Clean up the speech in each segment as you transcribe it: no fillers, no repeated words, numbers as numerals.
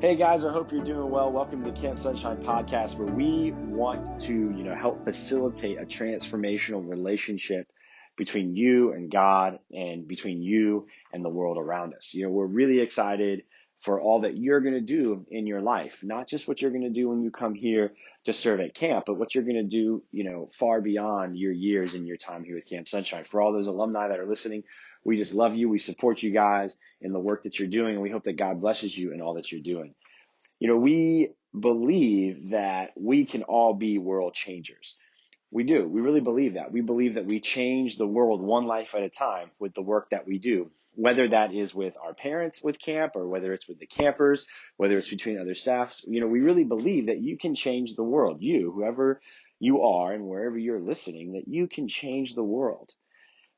Hey guys, I hope you're doing well. Welcome to the Camp Sonshine podcast, where we want to, help facilitate a transformational relationship between you and God and between you and the world around us. We're really excited for all that you're going to do in your life, not just what you're going to do when you come here to serve at camp, but what you're going to do, far beyond your years and your time here with Camp Sonshine. For all those alumni that are listening, we just love you. We support you guys in the work that you're doing, and we hope that God blesses you in all that you're doing. We believe that we can all be world changers. We do. We really believe that. We believe that we change the world one life at a time with the work that we do, whether that is with our parents with camp or whether it's with the campers, whether it's between other staffs. We really believe that you can change the world. You, whoever you are and wherever you're listening, that you can change the world.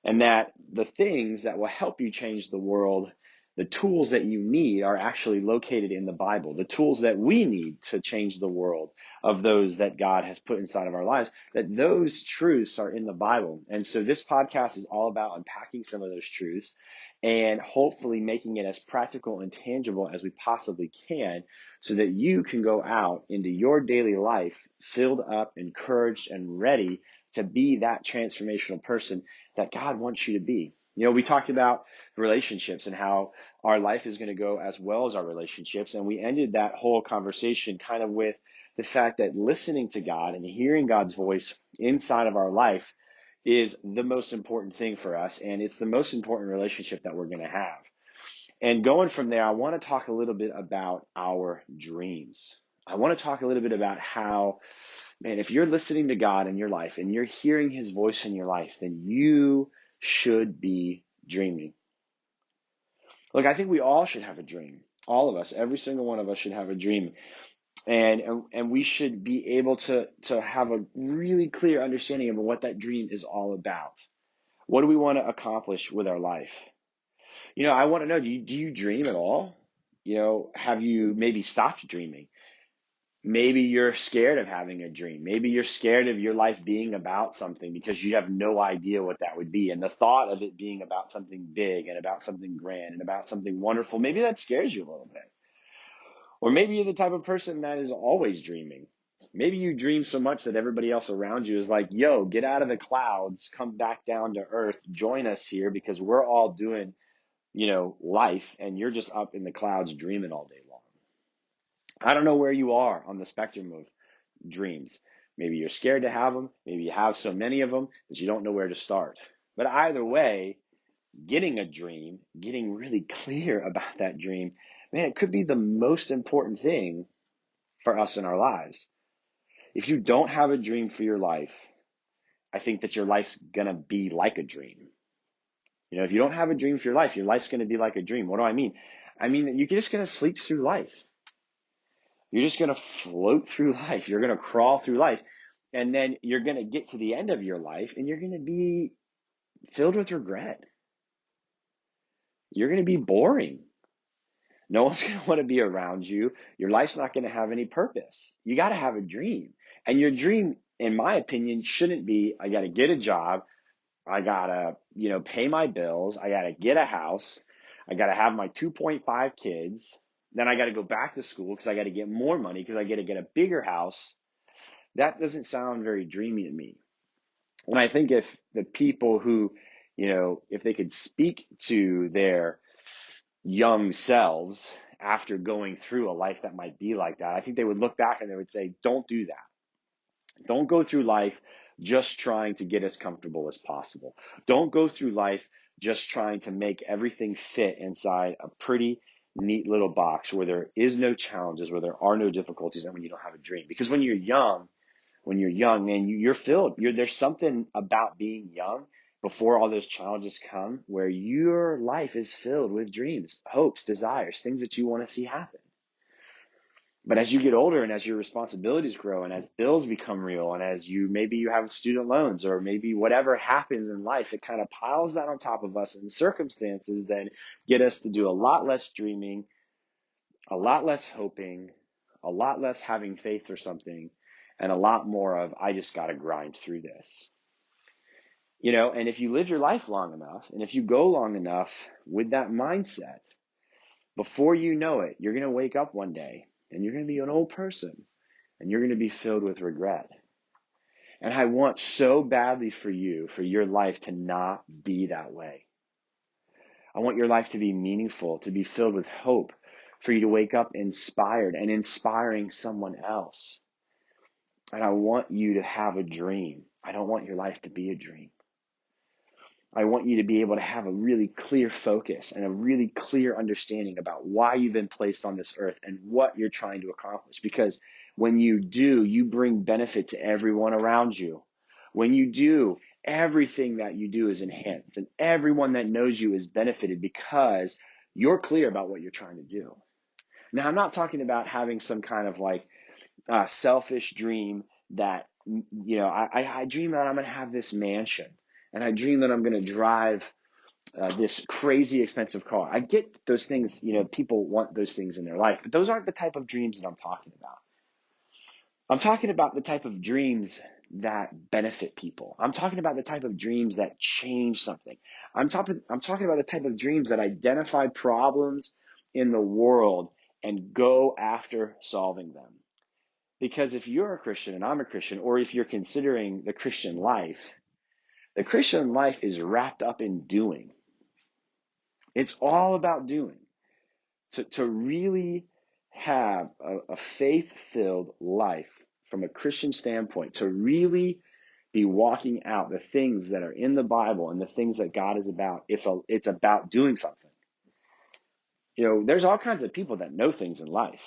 And that the things that will help you change the world, the tools that you need, are actually located in the Bible. The tools that we need to change the world of those that God has put inside of our lives, that those truths are in the Bible. And so this podcast is all about unpacking some of those truths and hopefully making it as practical and tangible as we possibly can, so that you can go out into your daily life filled up, encouraged, and ready to be that transformational person that God wants you to be. We talked about relationships and how our life is going to go as well as our relationships. And we ended that whole conversation kind of with the fact that listening to God and hearing God's voice inside of our life is the most important thing for us. And it's the most important relationship that we're going to have. And going from there, I want to talk a little bit about our dreams. I want to talk a little bit about how, man, if you're listening to God in your life and you're hearing his voice in your life, then you should be dreaming. Look, I think we all should have a dream. All of us, every single one of us should have a dream. And we should be able to have a really clear understanding of what that dream is all about. What do we want to accomplish with our life? I want to know, do you dream at all? Have you maybe stopped dreaming? Maybe you're scared of having a dream. Maybe you're scared of your life being about something because you have no idea what that would be. And the thought of it being about something big and about something grand and about something wonderful, maybe that scares you a little bit. Or maybe you're the type of person that is always dreaming. Maybe you dream so much that everybody else around you is like, yo, get out of the clouds, come back down to earth, join us here because we're all doing, life, and you're just up in the clouds dreaming all day long. I don't know where you are on the spectrum of dreams. Maybe you're scared to have them. Maybe you have so many of them that you don't know where to start. But either way, getting a dream, getting really clear about that dream, man, it could be the most important thing for us in our lives. If you don't have a dream for your life, I think that your life's going to be like a dream. If you don't have a dream for your life's going to be like a dream. What do I mean? I mean that you're just going to sleep through life. You're just going to float through life. You're going to crawl through life. And then you're going to get to the end of your life and you're going to be filled with regret. You're going to be boring. No one's going to want to be around you. Your life's not going to have any purpose. You got to have a dream. And your dream, in my opinion, shouldn't be, I got to get a job. I got to, pay my bills. I got to get a house. I got to have my 2.5 kids. Then I got to go back to school because I got to get more money because I got to get a bigger house. That doesn't sound very dreamy to me. And I think if the people who, if they could speak to their young selves after going through a life that might be like that, I think they would look back and they would say, don't do that. Don't go through life just trying to get as comfortable as possible. Don't go through life just trying to make everything fit inside a pretty neat little box where there is no challenges, where there are no difficulties, and when you don't have a dream. Because when you're young, man, you're filled. There's something about being young before all those challenges come where your life is filled with dreams, hopes, desires, things that you want to see happen. But as you get older and as your responsibilities grow and as bills become real and as maybe you have student loans or maybe whatever happens in life, it kind of piles that on top of us, and circumstances then get us to do a lot less dreaming, a lot less hoping, a lot less having faith for something, and a lot more of, I just got to grind through this. And if you live your life long enough and if you go long enough with that mindset, Before you know it, you're going to wake up one day and you're going to be an old person and you're going to be filled with regret. And I want so badly for you, for your life to not be that way. I want your life to be meaningful, to be filled with hope, for you to wake up inspired and inspiring someone else. And I want you to have a dream. I don't want your life to be a dream. I want you to be able to have a really clear focus and a really clear understanding about why you've been placed on this earth and what you're trying to accomplish. Because when you do, you bring benefit to everyone around you. When you do, everything that you do is enhanced and everyone that knows you is benefited because you're clear about what you're trying to do. Now, I'm not talking about having some kind of like selfish dream that, I dream that I'm going to have this mansion and I dream that I'm going to drive this crazy expensive car. I get those things, people want those things in their life, but those aren't the type of dreams that I'm talking about. I'm talking about the type of dreams that benefit people. I'm talking about the type of dreams that change something. I'm talking about the type of dreams that identify problems in the world and go after solving them. Because if you're a Christian and I'm a Christian, or if you're considering the Christian life is wrapped up in doing. It's all about doing. To really have a faith-filled life from a Christian standpoint, to really be walking out the things that are in the Bible and the things that God is about, it's about doing something. There's all kinds of people that know things in life.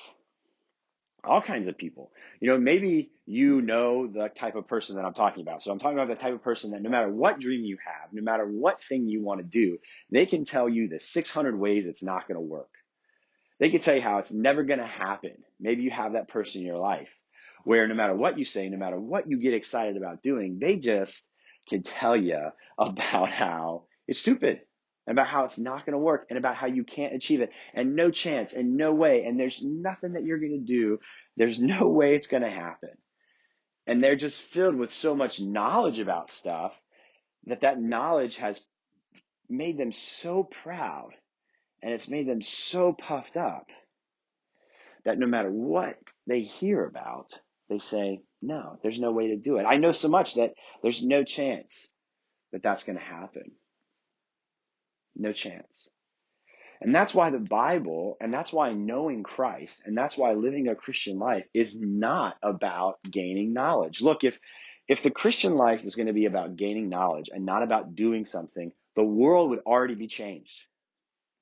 All kinds of people. Maybe you know the type of person that I'm talking about. So I'm talking about the type of person that no matter what dream you have, no matter what thing you want to do, they can tell you the 600 ways it's not going to work. They can tell you how it's never going to happen. Maybe you have that person in your life where no matter what you say, no matter what you get excited about doing, they just can tell you about how it's stupid, about how it's not going to work, and about how you can't achieve it, and no chance, and no way, and there's nothing that you're going to do. There's no way it's going to happen. And they're just filled with so much knowledge about stuff that knowledge has made them so proud, and it's made them so puffed up that no matter what they hear about, they say, no, there's no way to do it. I know so much that there's no chance that that's going to happen. No chance. And that's why the Bible, and that's why knowing Christ, and that's why living a Christian life is not about gaining knowledge. Look, if the Christian life was going to be about gaining knowledge and not about doing something, the world would already be changed.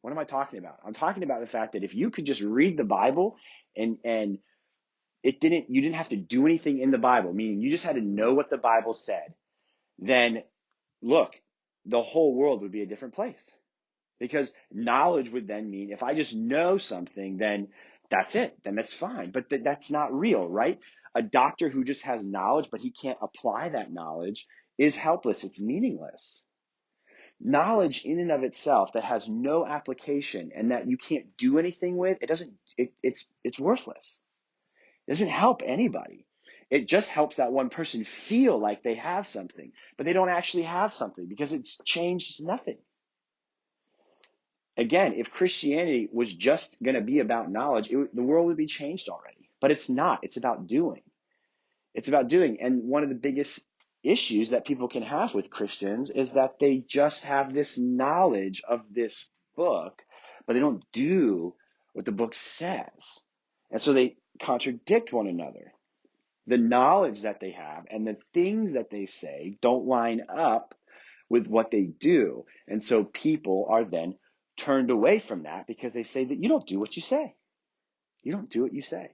What am I talking about? I'm talking about the fact that if you could just read the Bible and you didn't have to do anything in the Bible, meaning you just had to know what the Bible said, then look, the whole world would be a different place. Because knowledge would then mean if I just know something, then that's it. Then that's fine. But that's not real, right? A doctor who just has knowledge, but he can't apply that knowledge is helpless. It's meaningless. Knowledge in and of itself that has no application and that you can't do anything with, it's worthless. It doesn't help anybody. It just helps that one person feel like they have something, but they don't actually have something because it's changed nothing. Again, if Christianity was just going to be about knowledge, the world would be changed already. But it's not. It's about doing. It's about doing. And one of the biggest issues that people can have with Christians is that they just have this knowledge of this book, but they don't do what the book says. And so they contradict one another. The knowledge that they have and the things that they say don't line up with what they do. And so people are then turned away from that because they say that you don't do what you say. You don't do what you say.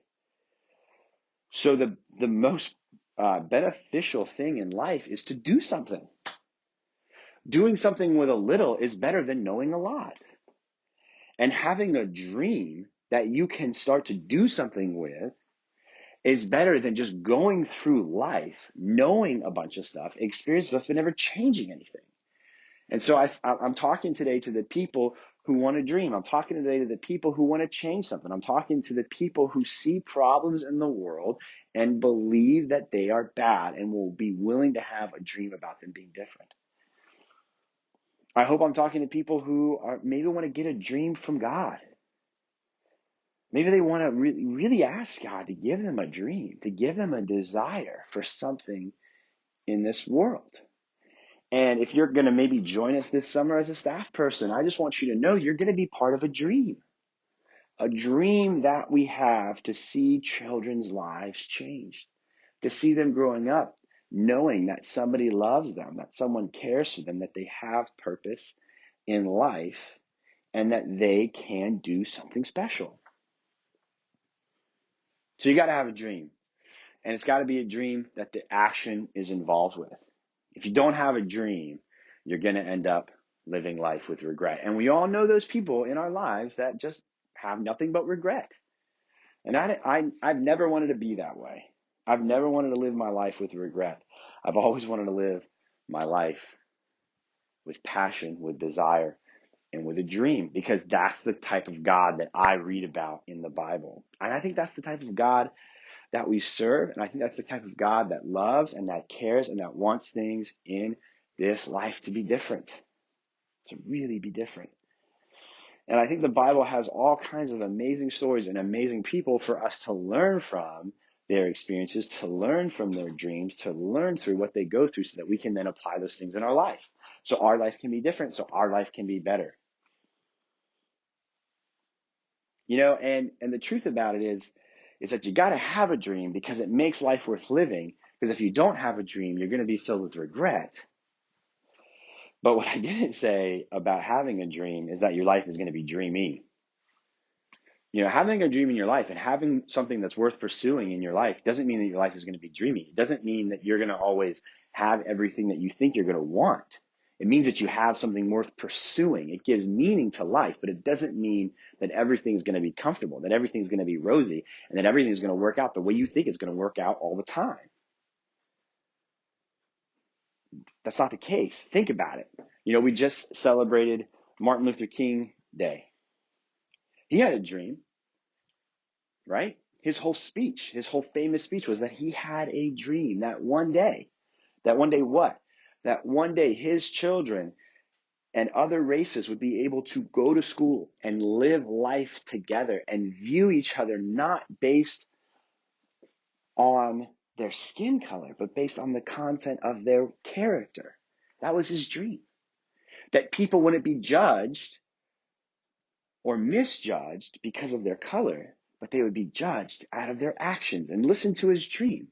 So the most beneficial thing in life is to do something. Doing something with a little is better than knowing a lot. And having a dream that you can start to do something with is better than just going through life, knowing a bunch of stuff, experiencing stuff, but never changing anything. And so I'm talking today to the people who want to dream. I'm talking today to the people who want to change something. I'm talking to the people who see problems in the world and believe that they are bad and will be willing to have a dream about them being different. I hope I'm talking to people who maybe want to get a dream from God. Maybe they want to really ask God to give them a dream, to give them a desire for something in this world. And if you're going to maybe join us this summer as a staff person, I just want you to know you're going to be part of a dream that we have to see children's lives changed, to see them growing up, knowing that somebody loves them, that someone cares for them, that they have purpose in life, and that they can do something special. So you got to have a dream, and it's got to be a dream that the action is involved with. If you don't have a dream, you're going to end up living life with regret. And we all know those people in our lives that just have nothing but regret. And I've never wanted to be that way. I've never wanted to live my life with regret. I've always wanted to live my life with passion, with desire, and with a dream, because that's the type of God that I read about in the Bible. And I think that's the type of God that we serve. And I think that's the type of God that loves and that cares and that wants things in this life to be different, to really be different. And I think the Bible has all kinds of amazing stories and amazing people for us to learn from their experiences, to learn from their dreams, to learn through what they go through so that we can then apply those things in our life. So our life can be different, so our life can be better. And the truth about it is that you got to have a dream, because it makes life worth living. Because if you don't have a dream, you're going to be filled with regret. But what I didn't say about having a dream is that your life is going to be dreamy. Having a dream in your life and having something that's worth pursuing in your life doesn't mean that your life is going to be dreamy. It doesn't mean that you're going to always have everything that you think you're going to want. It means that you have something worth pursuing. It gives meaning to life, but it doesn't mean that everything's going to be comfortable, that everything's going to be rosy, and that everything's going to work out the way you think it's going to work out all the time. That's not the case. Think about it. We just celebrated Martin Luther King Day. He had a dream, right? His whole famous speech was that he had a dream that one day what? That one day his children and other races would be able to go to school and live life together and view each other not based on their skin color, but based on the content of their character. That was his dream. That people wouldn't be judged or misjudged because of their color, but they would be judged out of their actions. And listen to his dream.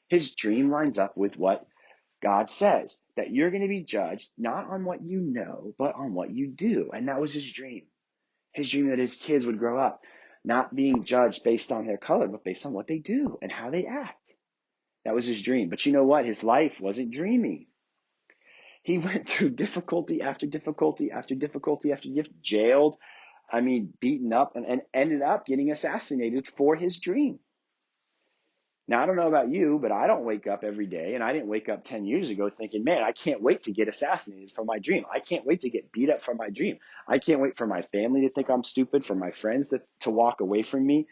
His dream lines up with what God says, that you're going to be judged not on what you know, but on what you do. And that was his dream. His dream that his kids would grow up not being judged based on their color, but based on what they do and how they act. That was his dream. But you know what? His life wasn't dreamy. He went through difficulty after difficulty after difficulty after jailed, beaten up, and ended up getting assassinated for his dream. Now, I don't know about you, but I don't wake up every day, and I didn't wake up 10 years ago thinking, man, I can't wait to get assassinated for my dream. I can't wait to get beat up for my dream. I can't wait for my family to think I'm stupid, for my friends to walk away from me,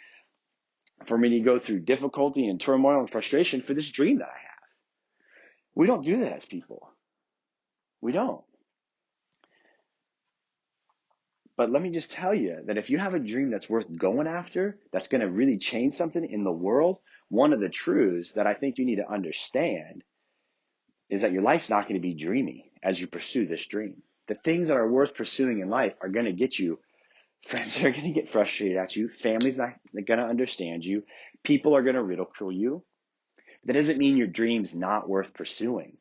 for me to go through difficulty and turmoil and frustration for this dream that I have. We don't do that as people. We don't. But let me just tell you that if you have a dream that's worth going after, that's going to really change something in the world, one of the truths that I think you need to understand is that your life's not going to be dreamy as you pursue this dream. The things that are worth pursuing in life are going to get you friends that are going to get frustrated at you, families not going to understand you, people are going to ridicule you. That doesn't mean your dream's not worth pursuing.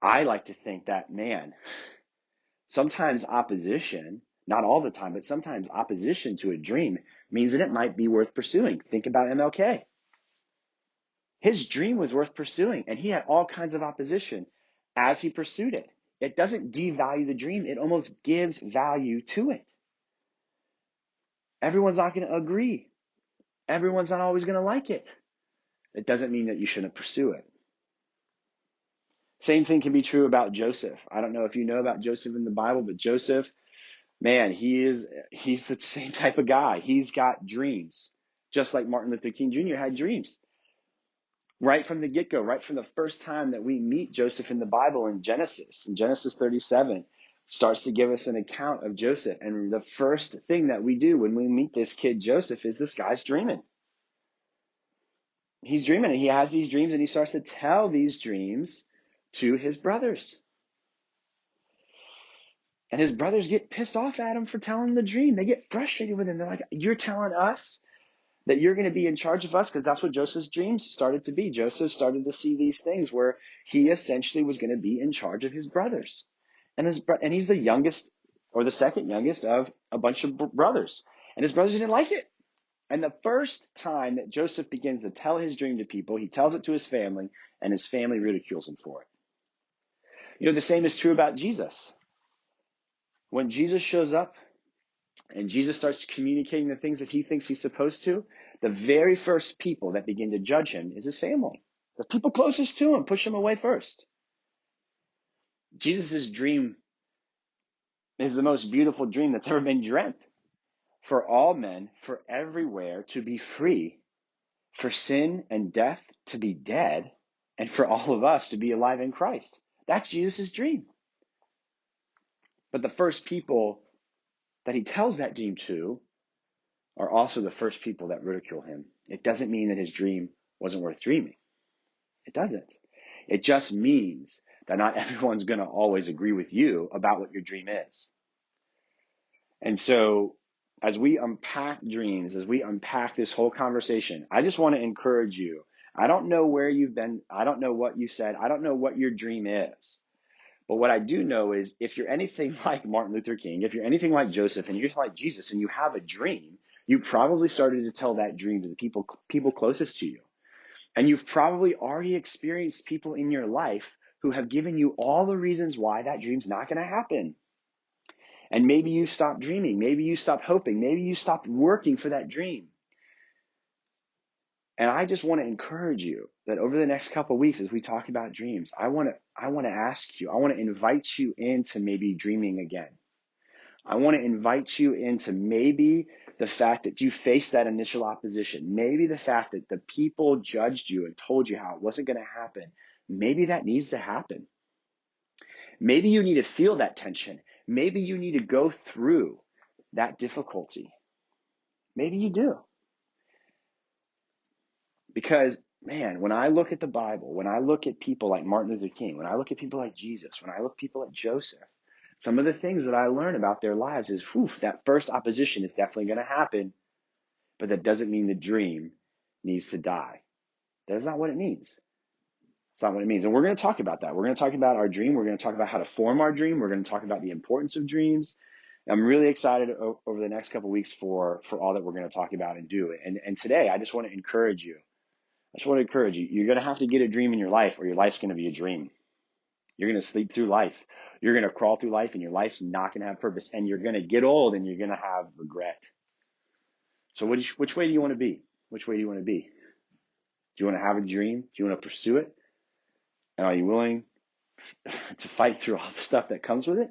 I like to think that, man, sometimes opposition, not all the time, but sometimes opposition to a dream means that it might be worth pursuing. Think about MLK. His dream was worth pursuing, and he had all kinds of opposition as he pursued it. It doesn't devalue the dream. It almost gives value to it. Everyone's not going to agree. Everyone's not always going to like it. It doesn't mean that you shouldn't pursue it. Same thing can be true about Joseph. I don't know if you know about Joseph in the Bible, but Joseph, man, he's the same type of guy. He's got dreams, just like Martin Luther King Jr. had dreams. Right from the get-go, right from the first time that we meet Joseph in the Bible in Genesis 37, starts to give us an account of Joseph. And the first thing that we do when we meet this kid Joseph is this guy's dreaming. He's dreaming, and he has these dreams, and he starts to tell these dreams to his brothers. And his brothers get pissed off at him for telling the dream. They get frustrated with him. They're like, you're telling us that you're going to be in charge of us? Because that's what Joseph's dreams started to be. Joseph started to see these things where he essentially was going to be in charge of his brothers. And he's the youngest or the second youngest of a bunch of brothers. And his brothers didn't like it. And the first time that Joseph begins to tell his dream to people, he tells it to his family, and his family ridicules him for it. You know, the same is true about Jesus. When Jesus shows up and Jesus starts communicating the things that he thinks he's supposed to, the very first people that begin to judge him is his family. The people closest to him push him away first. Jesus' dream is the most beautiful dream that's ever been dreamt. For all men, for everywhere, to be free, for sin and death to be dead, and for all of us to be alive in Christ. That's Jesus' dream. But the first people that he tells that dream to are also the first people that ridicule him. It doesn't mean that his dream wasn't worth dreaming. It doesn't. It just means that not everyone's going to always agree with you about what your dream is. And so as we unpack dreams, as we unpack this whole conversation, I just want to encourage you. I don't know where you've been. I don't know what you said. I don't know what your dream is. But what I do know is if you're anything like Martin Luther King, if you're anything like Joseph, and you're like Jesus, and you have a dream, you probably started to tell that dream to the people closest to you. And you've probably already experienced people in your life who have given you all the reasons why that dream's not going to happen. And maybe you stopped dreaming. Maybe you stopped hoping. Maybe you stopped working for that dream. And I just want to encourage you that over the next couple of weeks, as we talk about dreams, I want to ask you, I want to invite you into maybe dreaming again. I want to invite you into maybe the fact that you faced that initial opposition, maybe the fact that the people judged you and told you how it wasn't going to happen. Maybe that needs to happen. Maybe you need to feel that tension. Maybe you need to go through that difficulty. Maybe you do. Because, man, when I look at the Bible, when I look at people like Martin Luther King, when I look at people like Jesus, when I look at people like Joseph, some of the things that I learn about their lives is, that first opposition is definitely going to happen, but that doesn't mean the dream needs to die. That's not what it means. It's not what it means. And we're going to talk about that. We're going to talk about our dream. We're going to talk about how to form our dream. We're going to talk about the importance of dreams. I'm really excited over the next couple of weeks for all that we're going to talk about and do. And today, I just want to encourage you. You're going to have to get a dream in your life, or your life's going to be a dream. You're going to sleep through life. You're going to crawl through life, and your life's not going to have purpose. And you're going to get old, and you're going to have regret. So which way do you want to be? Which way do you want to be? Do you want to have a dream? Do you want to pursue it? And are you willing to fight through all the stuff that comes with it?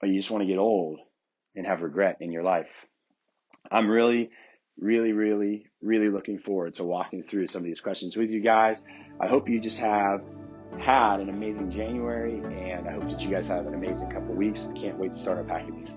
Or you just want to get old and have regret in your life? I'm really looking forward to walking through some of these questions with you guys. I hope you just have had an amazing January, and I hope that you guys have an amazing couple of weeks. I can't wait to start unpacking these